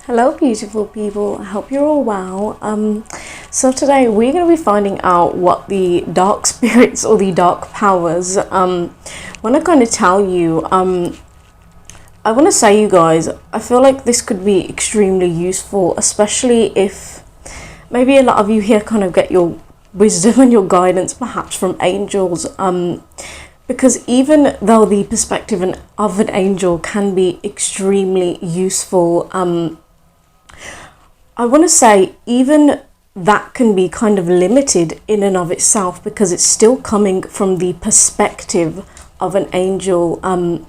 Hello beautiful people, I hope you're all well. So today we're going to be finding out what the dark spirits or the dark powers want to kind of tell you. I want to say, you guys, I feel like this could be extremely useful, especially if maybe a lot of you here kind of get your wisdom and your guidance perhaps from angels. Because even though the perspective of an angel can be extremely useful, I want to say even that can be kind of limited in and of itself, because it's still coming from the perspective of an angel. And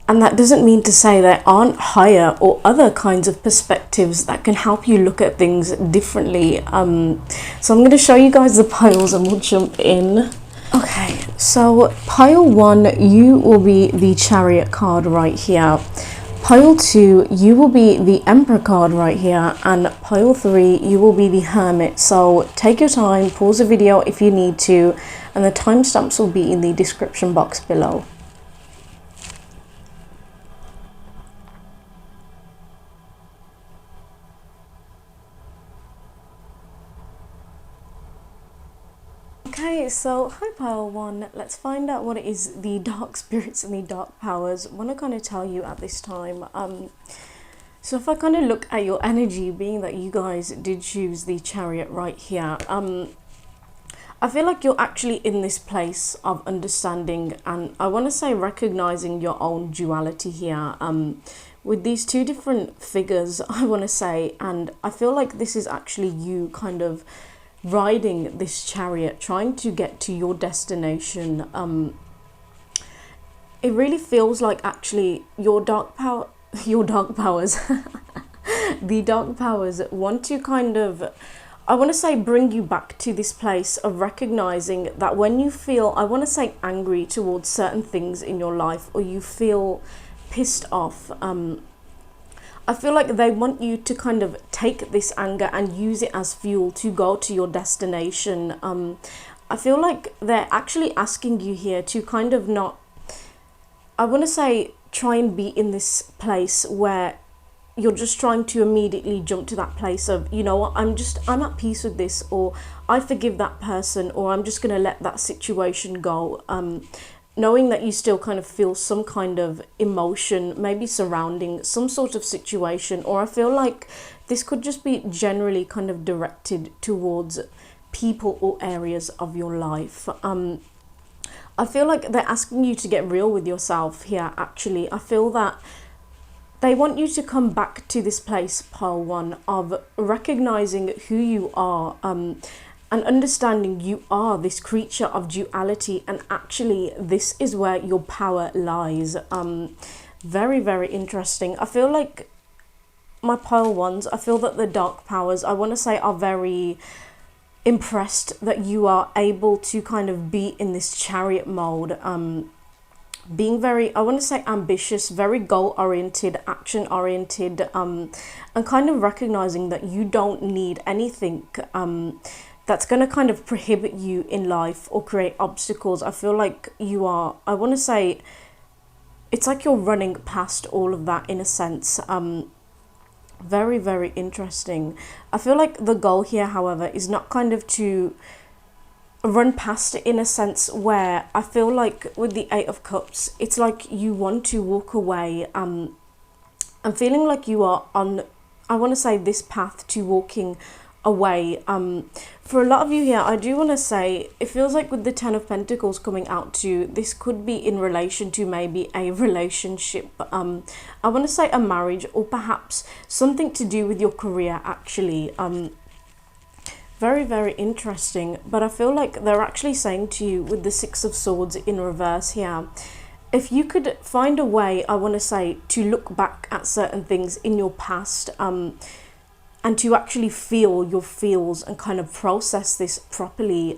that doesn't mean to say there aren't higher or other kinds of perspectives that can help you look at things differently. So I'm going to show you guys the piles and we'll jump in. Okay, so pile 1, you will be the Chariot card right here. Pile 2, you will be the Emperor card right here, and pile 3, you will be the Hermit. So take your time, pause the video if you need to, and the timestamps will be in the description box below. Okay, so hi pile 1, let's find out what it is the dark spirits and the dark powers want to kind of tell you at this time. So if I kind of look at your energy, being that you guys did choose the Chariot right here, I feel like you're actually in this place of understanding, and I want to say recognizing your own duality here, with these two different figures, I want to say, and I feel like this is actually you kind of riding this chariot, trying to get to your destination. It really feels like actually your dark powers, the dark powers want to kind of, I want to say, bring you back to this place of recognizing that when you feel, I want to say, angry towards certain things in your life, or you feel pissed off, I feel like they want you to kind of take this anger and use it as fuel to go to your destination. I feel like they're actually asking you here to kind of not, I want to say, try and be in this place where you're just trying to immediately jump to that place of, you know what, I'm at peace with this, or I forgive that person, or I'm just going to let that situation go. Knowing that you still kind of feel some kind of emotion, maybe surrounding some sort of situation, or I feel like this could just be generally kind of directed towards people or areas of your life. I feel like they're asking you to get real with yourself here, actually. I feel that they want you to come back to this place, pile 1, of recognizing who you are, and understanding you are this creature of duality, and actually this is where your power lies. Very, very interesting. I feel like my pile 1s, I feel that the dark powers, I want to say, are very impressed that you are able to kind of be in this chariot mode, being very, I want to say, ambitious, very goal oriented, action oriented, and kind of recognizing that you don't need anything that's going to kind of prohibit you in life or create obstacles. I feel like you are, I want to say, it's like you're running past all of that in a sense. Very, very interesting. I feel like the goal here, however, is not kind of to run past it in a sense where I feel like with the 8 of Cups, it's like you want to walk away, and feeling like you are on, I want to say, this path to walking away. For a lot of you here, I do want to say, it feels like with the 10 of Pentacles coming out too, this could be in relation to maybe a relationship, I want to say a marriage, or perhaps something to do with your career, actually. Very, very interesting. But I feel like they're actually saying to you with the 6 of Swords in reverse here, if you could find a way, I want to say, to look back at certain things in your past, and to actually feel your feels and kind of process this properly,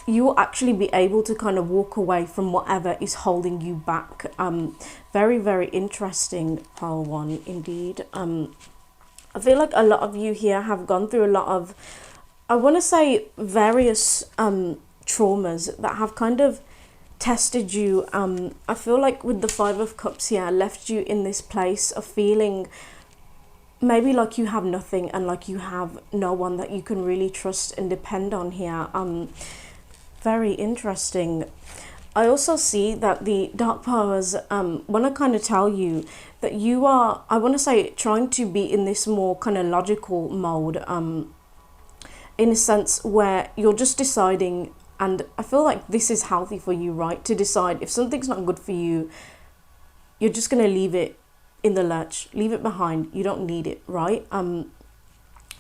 you will actually be able to kind of walk away from whatever is holding you back. Very, very interesting, pile 1, indeed. I feel like a lot of you here have gone through a lot of, I want to say, various traumas that have kind of tested you. I feel like with the 5 of Cups here, left you in this place of feeling maybe like you have nothing and like you have no one that you can really trust and depend on here. Very interesting. I also see that the dark powers want to kind of tell you that you are, I want to say, trying to be in this more kind of logical mode, in a sense where you're just deciding, and I feel like this is healthy for you, right? To decide if something's not good for you, you're just going to leave it in the lurch, leave it behind. You don't need it, right? I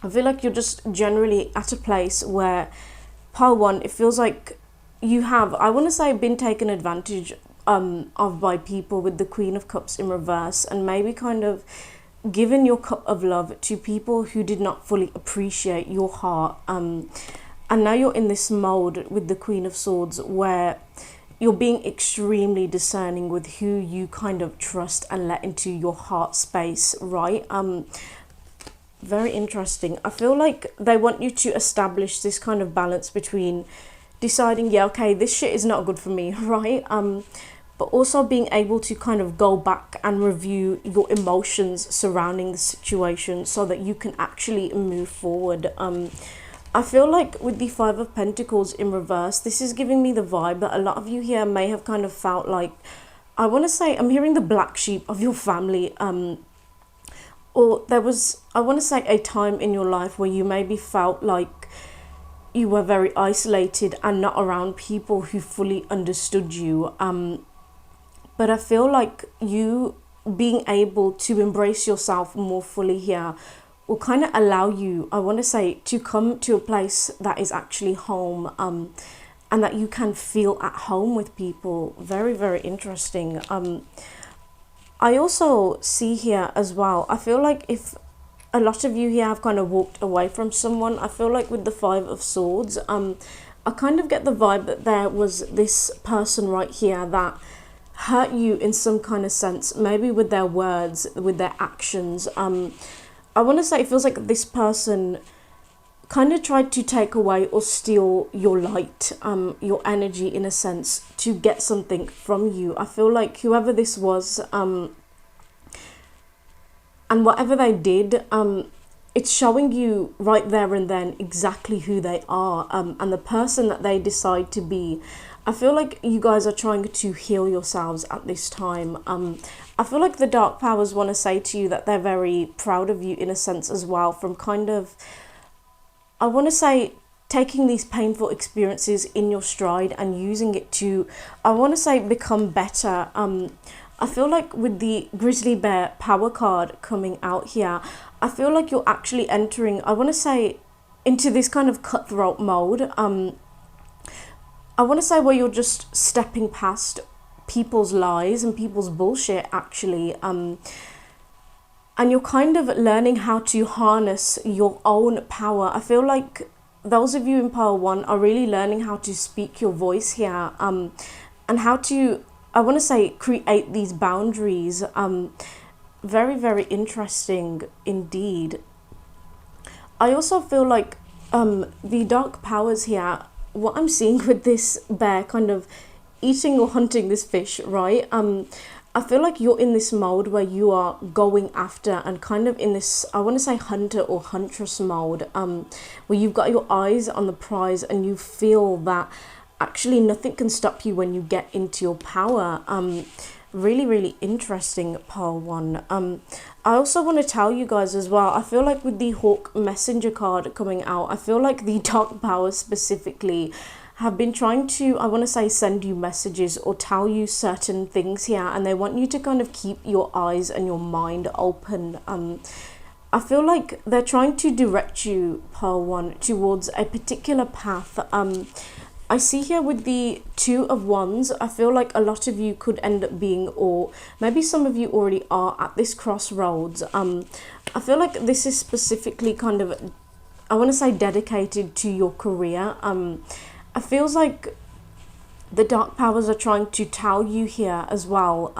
feel like you're just generally at a place where, pile one, it feels like you have, I want to say, been taken advantage of by people with the Queen of Cups in reverse, and maybe kind of given your cup of love to people who did not fully appreciate your heart. And now you're in this mode with the Queen of Swords where you're being extremely discerning with who you kind of trust and let into your heart space, right? Very interesting. I feel like they want you to establish this kind of balance between deciding, yeah, okay, this shit is not good for me, right? But also being able to kind of go back and review your emotions surrounding the situation so that you can actually move forward. I feel like with the Five of Pentacles in reverse, this is giving me the vibe that a lot of you here may have kind of felt like, I want to say, I'm hearing the black sheep of your family, or there was, I want to say, a time in your life where you maybe felt like you were very isolated and not around people who fully understood you. But I feel like you being able to embrace yourself more fully here will kind of allow you, I want to say, to come to a place that is actually home, and that you can feel at home with people. Very, very interesting. I also see here as well, I feel like if a lot of you here have kind of walked away from someone, I feel like with the Five of Swords, I kind of get the vibe that there was this person right here that hurt you in some kind of sense, maybe with their words, with their actions. I want to say it feels like this person kind of tried to take away or steal your light, your energy in a sense, to get something from you. I feel like whoever this was, and whatever they did, it's showing you right there and then exactly who they are, and the person that they decide to be. I feel like you guys are trying to heal yourselves at this time. I feel like the dark powers want to say to you that they're very proud of you in a sense as well, from kind of, I want to say, taking these painful experiences in your stride and using it to, I want to say, become better. I feel like with the Grizzly Bear power card coming out here, I feel like you're actually entering, I want to say, into this kind of cutthroat mode. I want to say where you're just stepping past people's lies and people's bullshit, actually. And you're kind of learning how to harness your own power. I feel like those of you in Power 1 are really learning how to speak your voice here, and how to, I want to say, create these boundaries. Very, very interesting indeed. I also feel like the dark powers here, what I'm seeing with this bear kind of eating or hunting this fish, right? I feel like you're in this mode where you are going after and kind of in this, I want to say, hunter or huntress mode, where you've got your eyes on the prize and you feel that actually nothing can stop you when you get into your power. Really, really interesting, Pile 1. I also want to tell you guys as well, I feel like with the Hawk Messenger card coming out, I feel like the dark powers specifically have been trying to, I want to say, send you messages or tell you certain things here, and they want you to kind of keep your eyes and your mind open. I feel like they're trying to direct you, Pile 1, towards a particular path. I see here with the Two of Wands, I feel like a lot of you could end up being, or maybe some of you already are, at this crossroads. I feel like this is specifically kind of, I want to say, dedicated to your career. It feels like the dark powers are trying to tell you here as well,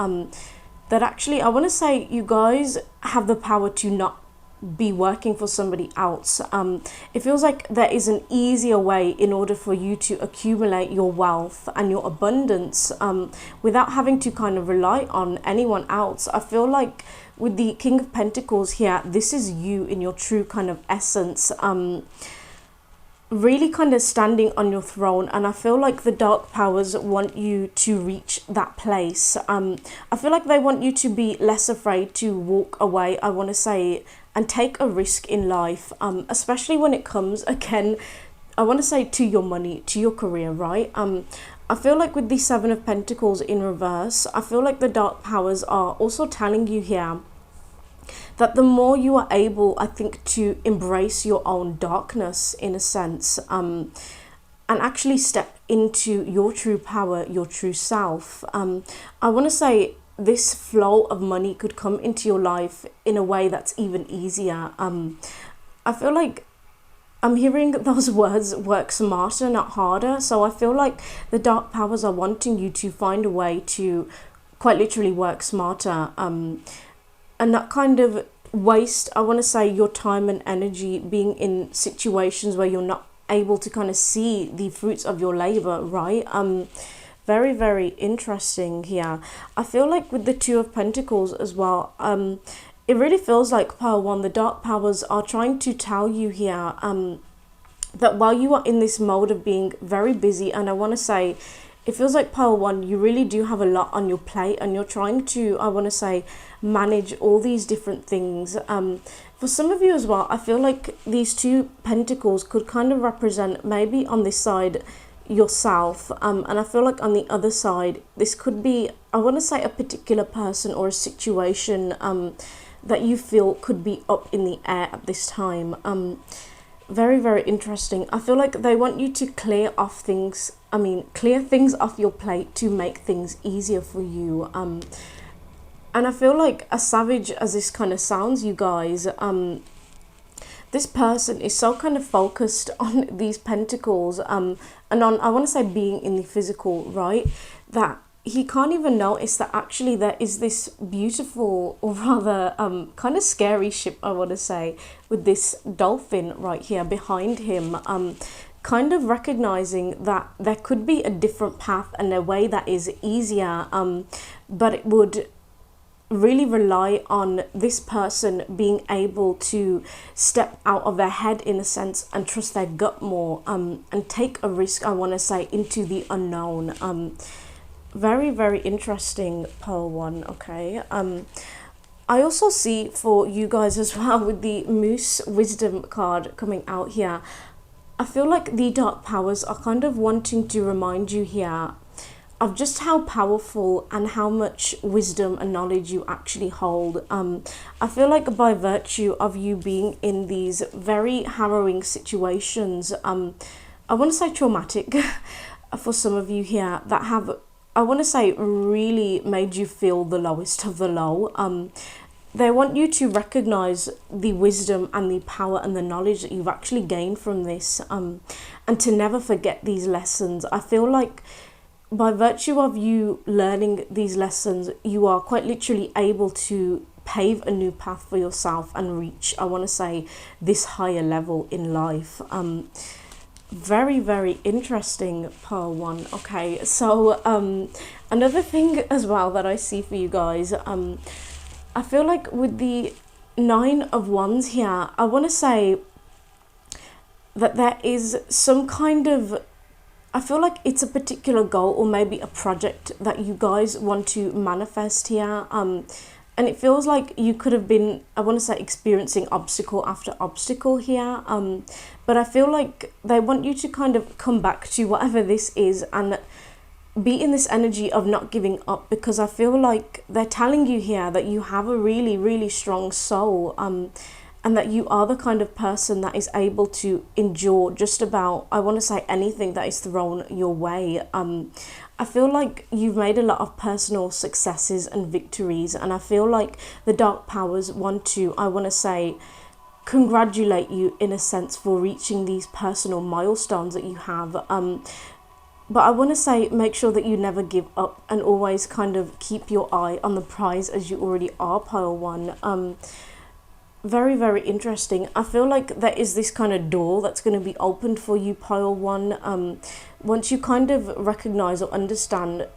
that actually, I want to say, you guys have the power to not be working for somebody else. It feels like there is an easier way in order for you to accumulate your wealth and your abundance without having to kind of rely on anyone else. I feel like with the King of Pentacles here, this is you in your true kind of essence. Really kind of standing on your throne, and I feel like the dark powers want you to reach that place. I feel like they want you to be less afraid to walk away, I want to say, and take a risk in life, especially when it comes, again, I want to say, to your money, to your career, right? I feel like with the Seven of Pentacles in reverse, I feel like the dark powers are also telling you here that the more you are able, I think, to embrace your own darkness in a sense, and actually step into your true power, your true self. I want to say this flow of money could come into your life in a way that's even easier. I feel like I'm hearing those words, work smarter, not harder. So I feel like the dark powers are wanting you to find a way to quite literally work smarter, and not kind of waste, I want to say, your time and energy being in situations where you're not able to kind of see the fruits of your labor, right? Very, very interesting here. I feel like with the Two of Pentacles as well, it really feels like, Pile One, the dark powers are trying to tell you here that while you are in this mode of being very busy, and I want to say, it feels like, Pile One, you really do have a lot on your plate, and you're trying to, I want to say, manage all these different things. For some of you as well, I feel like these two pentacles could kind of represent, maybe on this side, yourself, and I feel like on the other side, this could be, I want to say, a particular person or a situation that you feel could be up in the air at this time. Very, very interesting. I feel like they want you to clear things off your plate to make things easier for you. And I feel like, as savage as this kind of sounds, you guys, this person is so kind of focused on these pentacles, and on, I want to say, being in the physical, right, that he can't even notice that actually there is this beautiful, or rather kind of scary ship, I want to say, with this dolphin right here behind him, kind of recognizing that there could be a different path and a way that is easier, but it would really rely on this person being able to step out of their head in a sense and trust their gut more, and take a risk, I want to say, into the unknown. Very, very interesting, Pearl One. Okay. I also see for you guys as well, with the Moose Wisdom card coming out here, I feel like the dark powers are kind of wanting to remind you here of just how powerful and how much wisdom and knowledge you actually hold. I feel like by virtue of you being in these very harrowing situations, I want to say traumatic for some of you here, that have, I want to say, really made you feel the lowest of the low. They want you to recognize the wisdom and the power and the knowledge that you've actually gained from this, and to never forget these lessons. I feel like by virtue of you learning these lessons, you are quite literally able to pave a new path for yourself and reach, I want to say, this higher level in life. Very, very interesting, Pearl One. Okay, so another thing as well that I see for you guys, I feel like with the Nine of Wands here, I want to say that there is some kind of, I feel like it's a particular goal or maybe a project that you guys want to manifest here. And it feels like you could have been, I want to say, experiencing obstacle after obstacle here. But I feel like they want you to kind of come back to whatever this is and be in this energy of not giving up, because I feel like they're telling you here that you have a really, really strong soul, and that you are the kind of person that is able to endure just about, I want to say, anything that is thrown your way. I feel like you've made a lot of personal successes and victories, and I feel like the dark powers want to, I want to say, congratulate you in a sense for reaching these personal milestones that you have. But I want to say, make sure that you never give up and always kind of keep your eye on the prize, as you already are, Pile One. Very, very interesting. I feel like there is this kind of door that's going to be opened for you, pile one. Once you kind of recognize or understand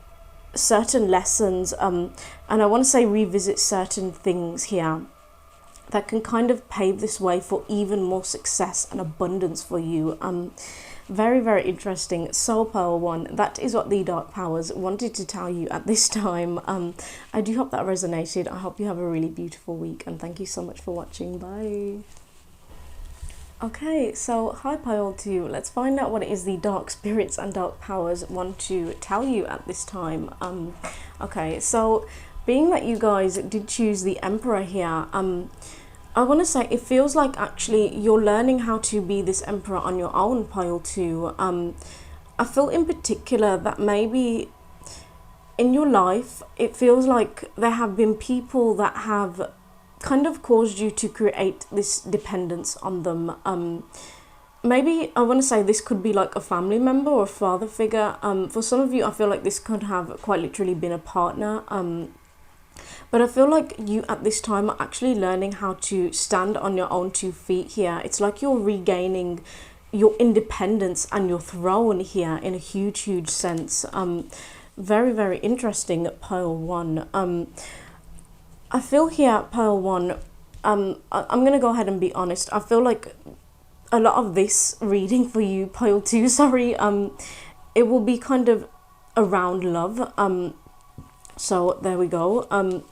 certain lessons, and I want to say revisit certain things here that can kind of pave this way for even more success and abundance for you. Very, very interesting. Soul Power One, that is what the Dark Powers wanted to tell you at this time. I do hope that resonated. I hope you have a really beautiful week, and thank you so much for watching. Bye. Okay, so hi Pile 2. Let's find out what it is the Dark Spirits and Dark Powers want to tell you at this time. Okay, so being that you guys did choose the Emperor here, I want to say it feels like actually you're learning how to be this emperor on your own, pile 2. I feel in particular that maybe in your life it feels like there have been people that have kind of caused you to create this dependence on them. Maybe I want to say this could be like a family member or a father figure. For some of you, I feel like this could have quite literally been a partner. But I feel like you at this time are actually learning how to stand on your own 2 feet here. It's like you're regaining your independence and your throne here in a huge, huge sense. Very, very interesting, pile 1. I feel here, pile 1, I'm going to go ahead and be honest. I feel like a lot of this reading for you, pile 2, sorry, it will be kind of around love. So there we go.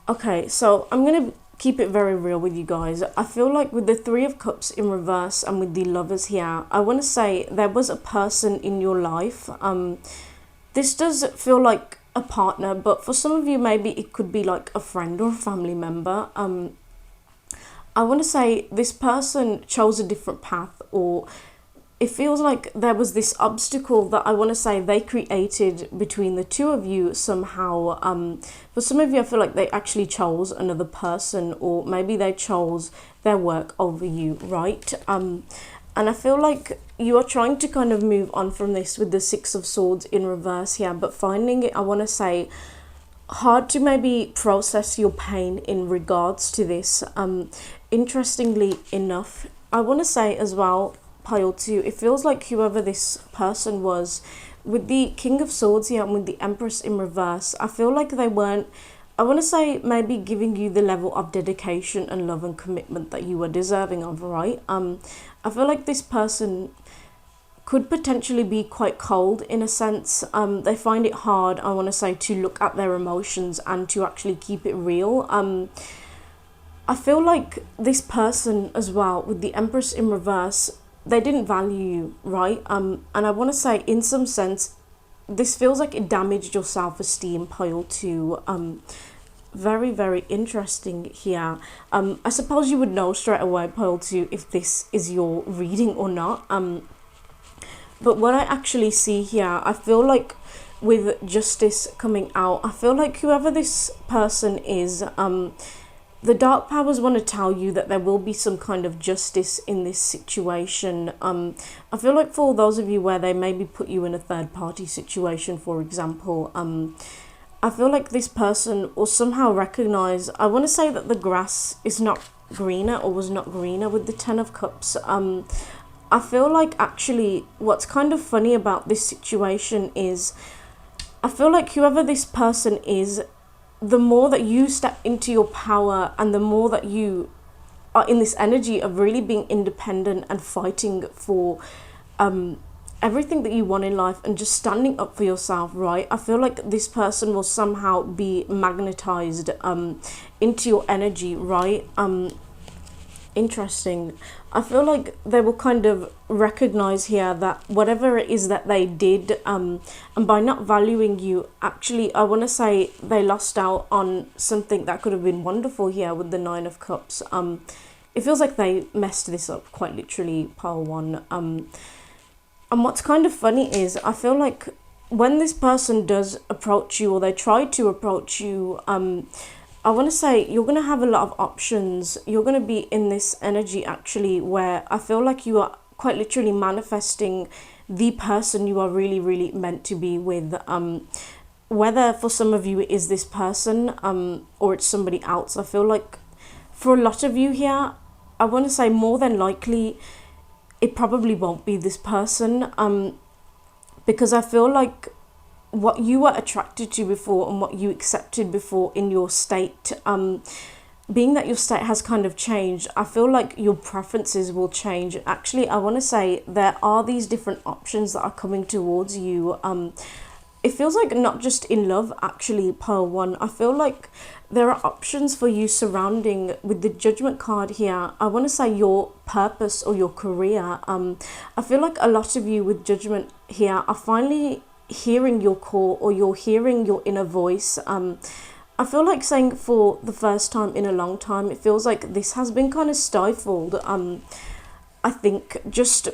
Okay, so I'm going to keep it very real with you guys. I feel like with the 3 of Cups in reverse and with the Lovers here, I want to say there was a person in your life. This does feel like a partner, but for some of you, maybe it could be like a friend or a family member. I want to say this person chose a different path, or it feels like there was this obstacle that I want to say they created between the 2 of you somehow. For some of you, I feel like they actually chose another person, or maybe they chose their work over you, right? And I feel like you are trying to kind of move on from this with the 6 of Swords in reverse here, but finding it, I want to say, hard to maybe process your pain in regards to this. Interestingly enough, I want to say as well, pile 2, it feels like whoever this person was, with the King of Swords here and with the Empress in reverse, I feel like they weren't, I want to say, maybe giving you the level of dedication and love and commitment that you were deserving of, right? I feel like this person could potentially be quite cold in a sense. They find it hard, I want to say, to look at their emotions and to actually keep it real. I feel like this person as well, with the Empress in reverse, they didn't value you, right? And I want to say, in some sense, this feels like it damaged your self-esteem, pile 2. Very, very interesting here. I suppose you would know straight away, pile 2, if this is your reading or not. But what I actually see here, I feel like with justice coming out, I feel like whoever this person is, the Dark Powers want to tell you that there will be some kind of justice in this situation. I feel like for those of you where they maybe put you in a third party situation, for example, I feel like this person will somehow recognize, I want to say that the grass is not greener, or was not greener, with the 10 of Cups. I feel like actually what's kind of funny about this situation is, I feel like whoever this person is, the more that you step into your power and the more that you are in this energy of really being independent and fighting for everything that you want in life and just standing up for yourself, right? I feel like this person will somehow be magnetized into your energy, right? Interesting. I feel like they will kind of recognize here that whatever it is that they did, and by not valuing you, actually, I want to say they lost out on something that could have been wonderful here with the 9 of Cups. It feels like they messed this up, quite literally, pile 1. And what's kind of funny is, I feel like when this person does approach you, or they try to approach you, I want to say you're going to have a lot of options. You're going to be in this energy actually where I feel like you are quite literally manifesting the person you are really, really meant to be with. Whether for some of you it is this person or it's somebody else. I feel like for a lot of you here, I want to say more than likely it probably won't be this person, because I feel like what you were attracted to before and what you accepted before in your state, being that your state has kind of changed, I feel like your preferences will change. Actually, I want to say there are these different options that are coming towards you. It feels like not just in love, actually, pile one. I feel like there are options for you surrounding with the Judgment card here. I want to say your purpose or your career. I feel like a lot of you with Judgment here are finally hearing your core, or you're hearing your inner voice. I feel like saying for the first time in a long time, it feels like this has been kind of stifled. I think just,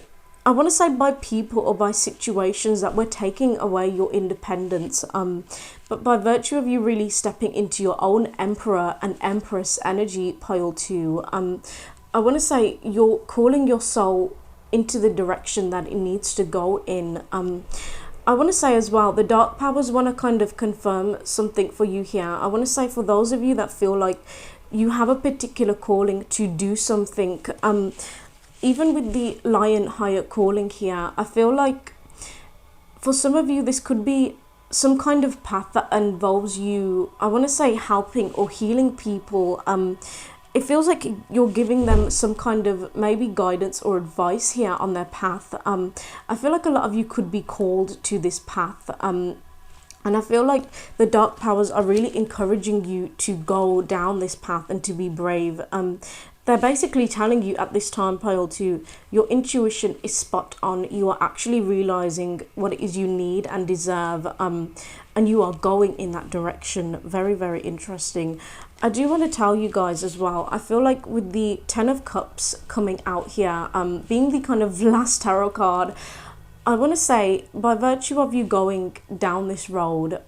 I want to say by people or by situations that were taking away your independence. But by virtue of you really stepping into your own Emperor and Empress energy, pile two, I want to say you're calling your soul into the direction that it needs to go in. I want to say as well, the dark powers want to kind of confirm something for you here. I want to say for those of you that feel like you have a particular calling to do something, even with the Lion higher calling here, I feel like for some of you this could be some kind of path that involves you, I want to say, helping or healing people. It feels like you're giving them some kind of maybe guidance or advice here on their path. I feel like a lot of you could be called to this path. And I feel like the dark powers are really encouraging you to go down this path and to be brave. They're basically telling you at this time, pile two, your intuition is spot on. You are actually realizing what it is you need and deserve, and you are going in that direction. Very, very interesting. I do want to tell you guys as well, I feel like with the Ten of Cups coming out here, being the kind of last tarot card, I want to say by virtue of you going down this road,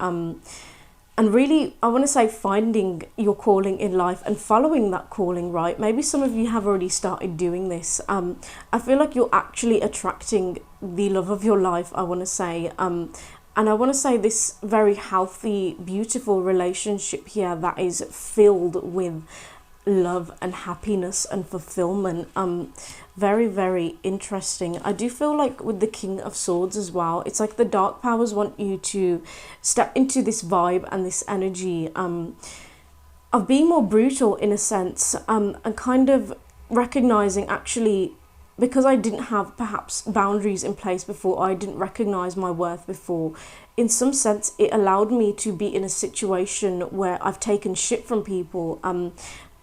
and really, I want to say finding your calling in life and following that calling, right? Maybe some of you have already started doing this. I feel like you're actually attracting the love of your life, I want to say. And I want to say this very healthy, beautiful relationship here that is filled with love and happiness and fulfillment. Very, very interesting. I do feel like with the King of Swords as well, it's like the dark powers want you to step into this vibe and this energy of being more brutal in a sense, and kind of recognizing, actually, because I didn't have perhaps boundaries in place before, I didn't recognize my worth before, in some sense it allowed me to be in a situation where I've taken shit from people,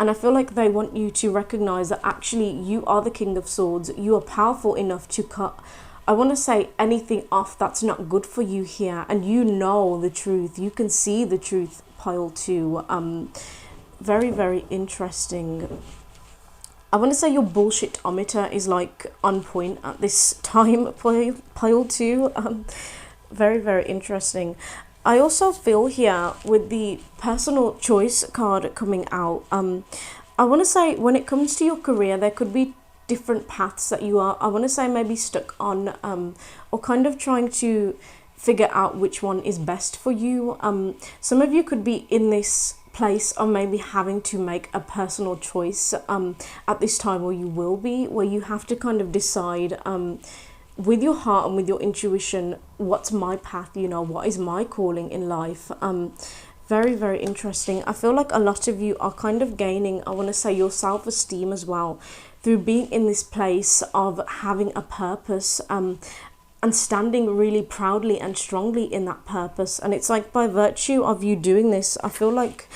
and I feel like they want you to recognize that actually you are the King of Swords. You are powerful enough to cut, I want to say, anything off that's not good for you here. And you know the truth. You can see the truth, pile two. Very, very interesting. I want to say your bullshit-ometer is like on point at this time, pile two. Very, very interesting. I also feel here with the personal choice card coming out, I want to say when it comes to your career, there could be different paths that you are, I want to say, maybe stuck on, or kind of trying to figure out which one is best for you. Some of you could be in this place of maybe having to make a personal choice at this time, or you will be, where you have to kind of decide with your heart and with your intuition, what's my path, you know, what is my calling in life. Very, very interesting. I feel like a lot of you are kind of gaining, I want to say, your self-esteem as well, through being in this place of having a purpose, and standing really proudly and strongly in that purpose. And it's like by virtue of you doing this, I feel like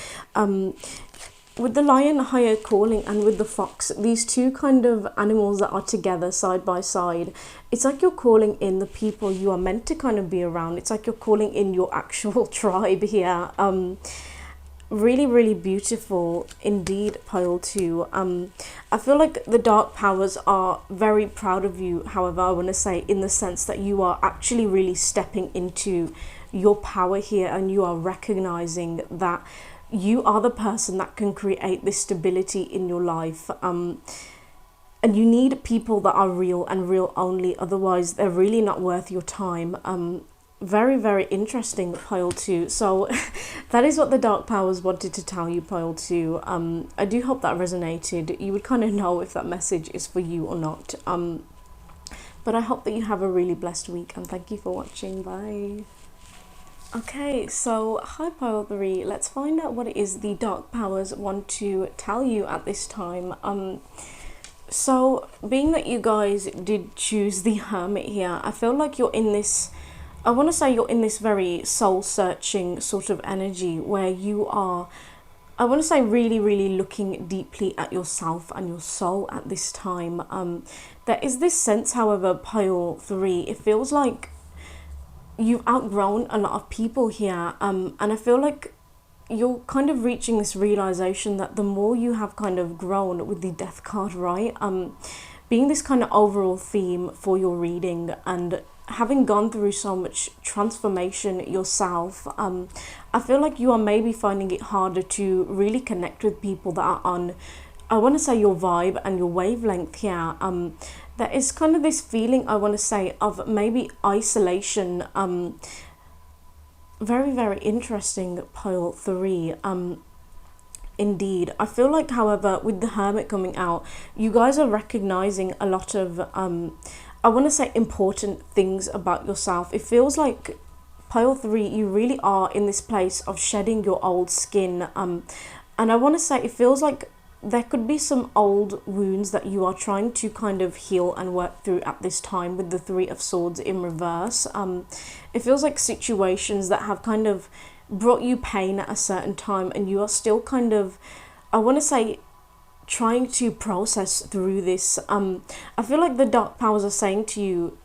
with the Lion higher calling and with the fox, these two kind of animals that are together side by side, it's like you're calling in the people you are meant to kind of be around. It's like you're calling in your actual tribe here. Really, really beautiful indeed, pile two. I feel like the dark powers are very proud of you, however, I want to say, in the sense that you are actually really stepping into your power here, and you are recognizing that you are the person that can create this stability in your life. And you need people that are real and real only, otherwise they're really not worth your time. Very, very interesting, pile 2. So that is what the dark powers wanted to tell you, pile 2. I do hope that resonated. You would kind of know if that message is for you or not. But I hope that you have a really blessed week, and thank you for watching. Bye. Okay, so hi pile 3. Let's find out what it is the dark powers want to tell you at this time. So being that you guys did choose the Hermit here, I feel like you're in this, I want to say you're in this very soul-searching sort of energy where you are, I want to say, really, really looking deeply at yourself and your soul at this time. There is this sense, however, pile 3, it feels like you've outgrown a lot of people here, and I feel like you're kind of reaching this realization that the more you have kind of grown with the Death card, right? Being this kind of overall theme for your reading, and having gone through so much transformation yourself, I feel like you are maybe finding it harder to really connect with people that are on, I want to say, your vibe and your wavelength here. There is kind of this feeling, I want to say, of maybe isolation. Very, very interesting, pile 3. Indeed. I feel like, however, with the Hermit coming out, you guys are recognizing a lot of, I want to say, important things about yourself. It feels like, pile 3, you really are in this place of shedding your old skin. And I want to say, it feels like there could be some old wounds that you are trying to kind of heal and work through at this time with the 3 of Swords in reverse. It feels like situations that have kind of brought you pain at a certain time, and you are still kind of, I want to say, trying to process through this. I feel like the dark powers are saying to you,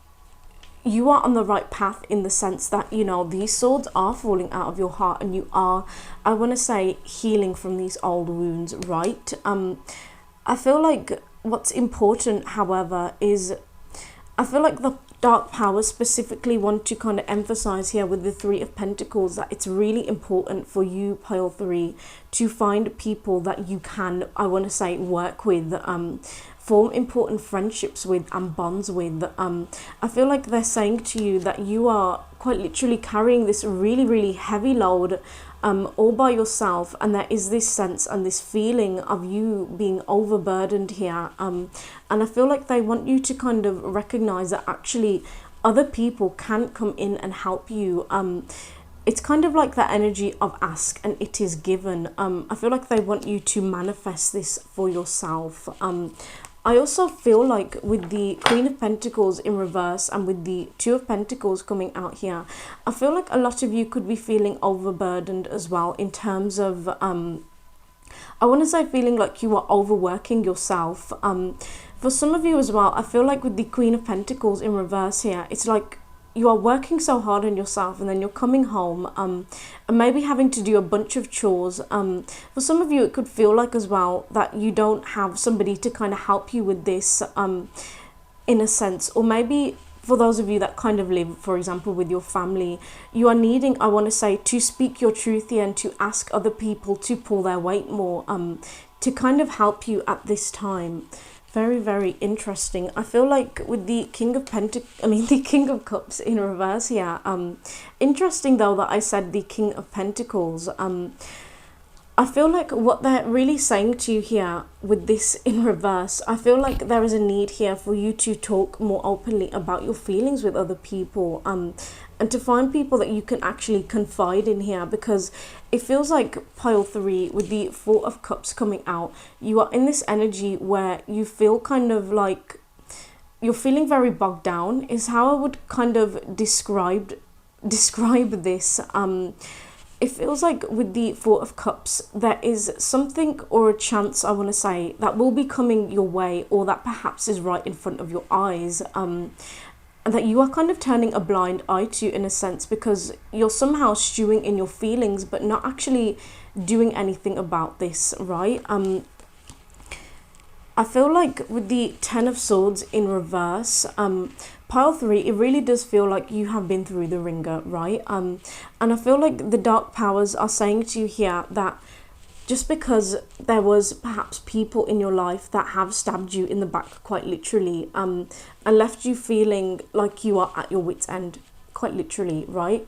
you are on the right path, in the sense that, you know, these swords are falling out of your heart, and you are, I want to say, healing from these old wounds, right? I feel like what's important, however, is, I feel like the dark powers specifically want to kind of emphasize here with the 3 of Pentacles that it's really important for you, pile 3, to find people that you can, I want to say, work with, form important friendships with and bonds with. I feel like they're saying to you that you are quite literally carrying this really, really heavy load all by yourself, and there is this sense and this feeling of you being overburdened here, and I feel like they want you to kind of recognize that actually other people can come in and help you. It's kind of like that energy of ask and it is given. I feel like they want you to manifest this for yourself. I also feel like with the Queen of Pentacles in reverse and with the 2 of Pentacles coming out here, I feel like a lot of you could be feeling overburdened as well, in terms of, I want to say, feeling like you are overworking yourself. For some of you as well, I feel like with the Queen of Pentacles in reverse here, it's like you are working so hard on yourself, and then you're coming home and maybe having to do a bunch of chores. For some of you, it could feel like as well that you don't have somebody to kind of help you with this, in a sense. Or maybe for those of you that kind of live, for example, with your family, you are needing, I want to say, to speak your truth here and to ask other people to pull their weight more, to kind of help you at this time. Very, very interesting. I feel like with the King of the King of Cups in reverse here. Interesting though that I said the King of Pentacles. I feel like what they're really saying to you here with this in reverse, I feel like there is a need here for you to talk more openly about your feelings with other people, and to find people that you can actually confide in here, because it feels like, pile 3, with the 4 of Cups coming out, you are in this energy where you feel kind of like you're feeling very bogged down, is how I would kind of describe this. It feels like with the 4 of Cups, there is something or a chance, I want to say, that will be coming your way, or that perhaps is right in front of your eyes, and that you are kind of turning a blind eye to, in a sense, because you're somehow stewing in your feelings but not actually doing anything about this, right? I feel like with the 10 of Swords in reverse, pile 3, it really does feel like you have been through the ringer, right? And I feel like the dark powers are saying to you here that just because there was perhaps people in your life that have stabbed you in the back, quite literally, and left you feeling like you are at your wit's end, quite literally, right?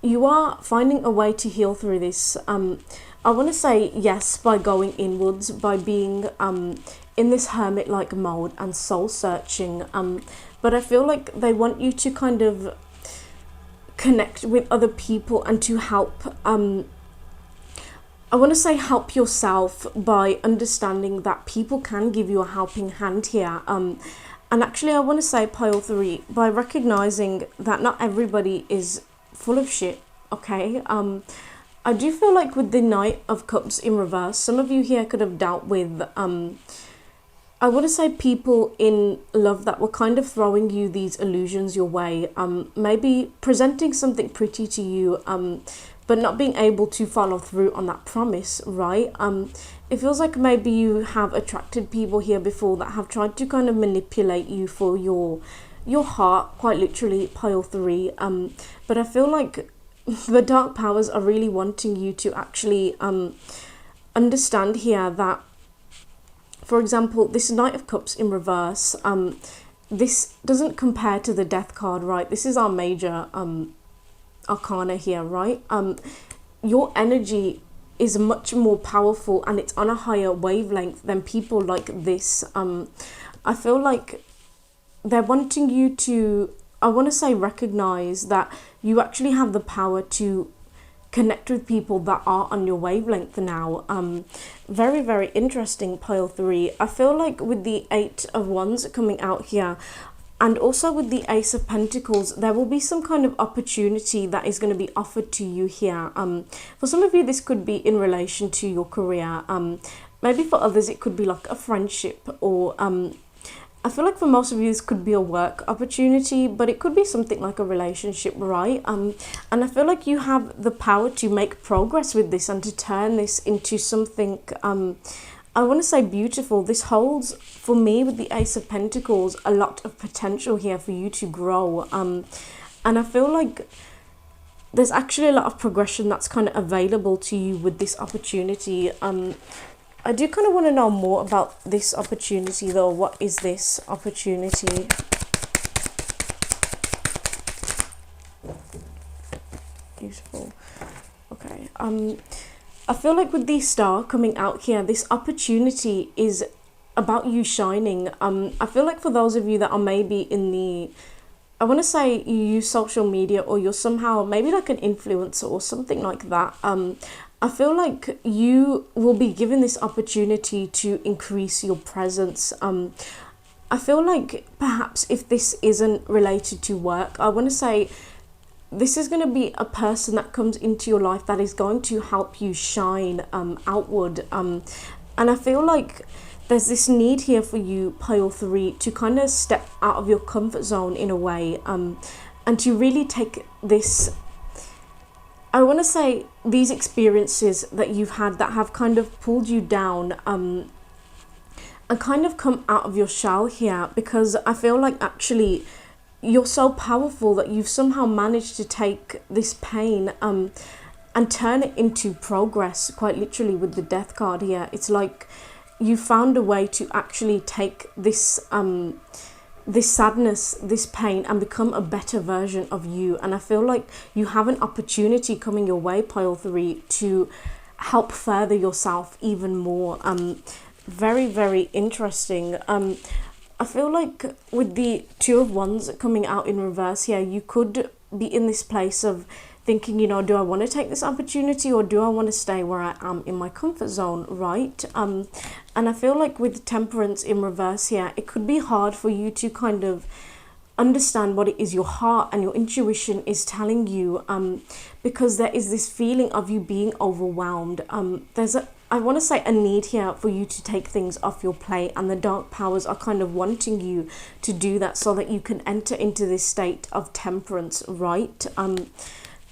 You are finding a way to heal through this. I want to say yes, by going inwards, by being in this hermit-like mode and soul searching. But I feel like they want you to kind of connect with other people and to help. I want to say help yourself by understanding that people can give you a helping hand here. And actually, I want to say, pile 3, by recognizing that not everybody is full of shit, okay? I do feel like with the Knight of Cups in reverse, some of you here could have dealt with, I want to say, people in love that were kind of throwing you these illusions your way, maybe presenting something pretty to you, but not being able to follow through on that promise, right? It feels like maybe you have attracted people here before that have tried to kind of manipulate you for your heart, quite literally, pile 3. But I feel like the dark powers are really wanting you to actually understand here that, for example, this Knight of Cups in reverse, this doesn't compare to the Death card, right? This is our major arcana here, right? Your energy is much more powerful and it's on a higher wavelength than people like this. I feel like they're wanting you to, I want to say, recognize that you actually have the power to connect with people that are on your wavelength now. Very, very interesting, pile 3. I feel like with the 8 of Wands coming out here, and also with the Ace of Pentacles, there will be some kind of opportunity that is going to be offered to you here. For some of you, this could be in relation to your career. Maybe for others, it could be like a friendship, or I feel like for most of you, this could be a work opportunity, but it could be something like a relationship, right? And I feel like you have the power to make progress with this and to turn this into something, I want to say, beautiful. This holds, for me, with the Ace of Pentacles, a lot of potential here for you to grow. And I feel like there's actually a lot of progression that's kind of available to you with this opportunity. I do kind of want to know more about this opportunity, though. What is this opportunity? Beautiful. Okay. I feel like with the Star coming out here, this opportunity is about you shining. I feel like for those of you that are maybe in the, I want to say, you use social media, or you're somehow maybe like an influencer or something like that. I feel like you will be given this opportunity to increase your presence. I feel like perhaps if this isn't related to work, I want to say this is going to be a person that comes into your life that is going to help you shine outward. And I feel like there's this need here for you, pile 3, to kind of step out of your comfort zone in a way, and to really take this, I want to say, these experiences that you've had that have kind of pulled you down, and kind of come out of your shell here, because I feel like actually you're so powerful that you've somehow managed to take this pain and turn it into progress, quite literally, with the Death card here. It's like you found a way to actually take this this sadness, this pain, and become a better version of you. And I feel like you have an opportunity coming your way, pile 3, to help further yourself even more. Very, very interesting. I feel like with the 2 of Wands coming out in reverse here, you could be in this place of thinking, you know, do I want to take this opportunity, or do I want to stay where I am in my comfort zone, right? And I feel like with Temperance in reverse here, it could be hard for you to kind of understand what it is your heart and your intuition is telling you, because there is this feeling of you being overwhelmed. There's I want to say, a need here for you to take things off your plate, and the dark powers are kind of wanting you to do that so that you can enter into this state of temperance, right?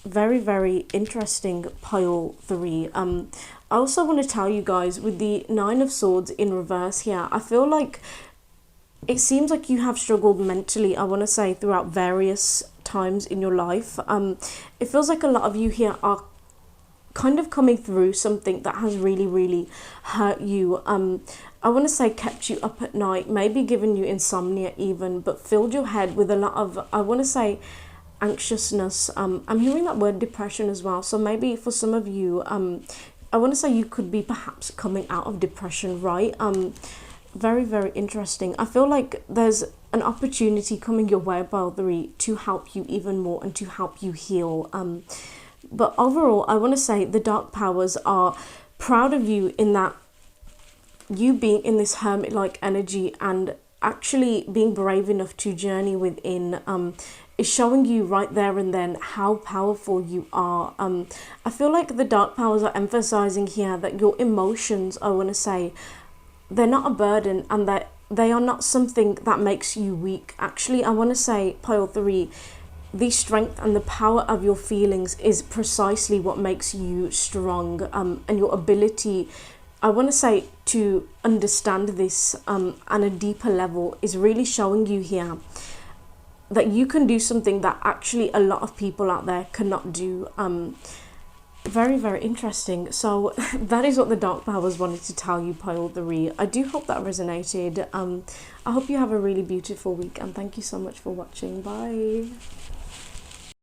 Very, very interesting, pile 3. I also want to tell you guys, with the 9 of Swords in reverse here, I feel like it seems like you have struggled mentally, I want to say, throughout various times in your life. It feels like a lot of you here are kind of coming through something that has really, really hurt you. I want to say kept you up at night, maybe given you insomnia even, but filled your head with a lot of, I want to say, anxiousness. I'm hearing that word depression as well. So maybe for some of you, I want to say you could be perhaps coming out of depression, right? Very, very interesting. I feel like there's an opportunity coming your way, Balthery, to help you even more and to help you heal. But overall, I want to say the dark powers are proud of you in that you being in this hermit-like energy and actually being brave enough to journey within is showing you right there and then how powerful you are. I feel like the dark powers are emphasizing here that your emotions, I want to say, they're not a burden and that they are not something that makes you weak. Actually, I want to say, pile 3, the strength and the power of your feelings is precisely what makes you strong, and your ability, I want to say, to understand this on a deeper level is really showing you here that you can do something that actually a lot of people out there cannot do. Very, very interesting. So that is what the dark powers wanted to tell you, pile 3. I do hope that resonated. I hope you have a really beautiful week and thank you so much for watching. Bye.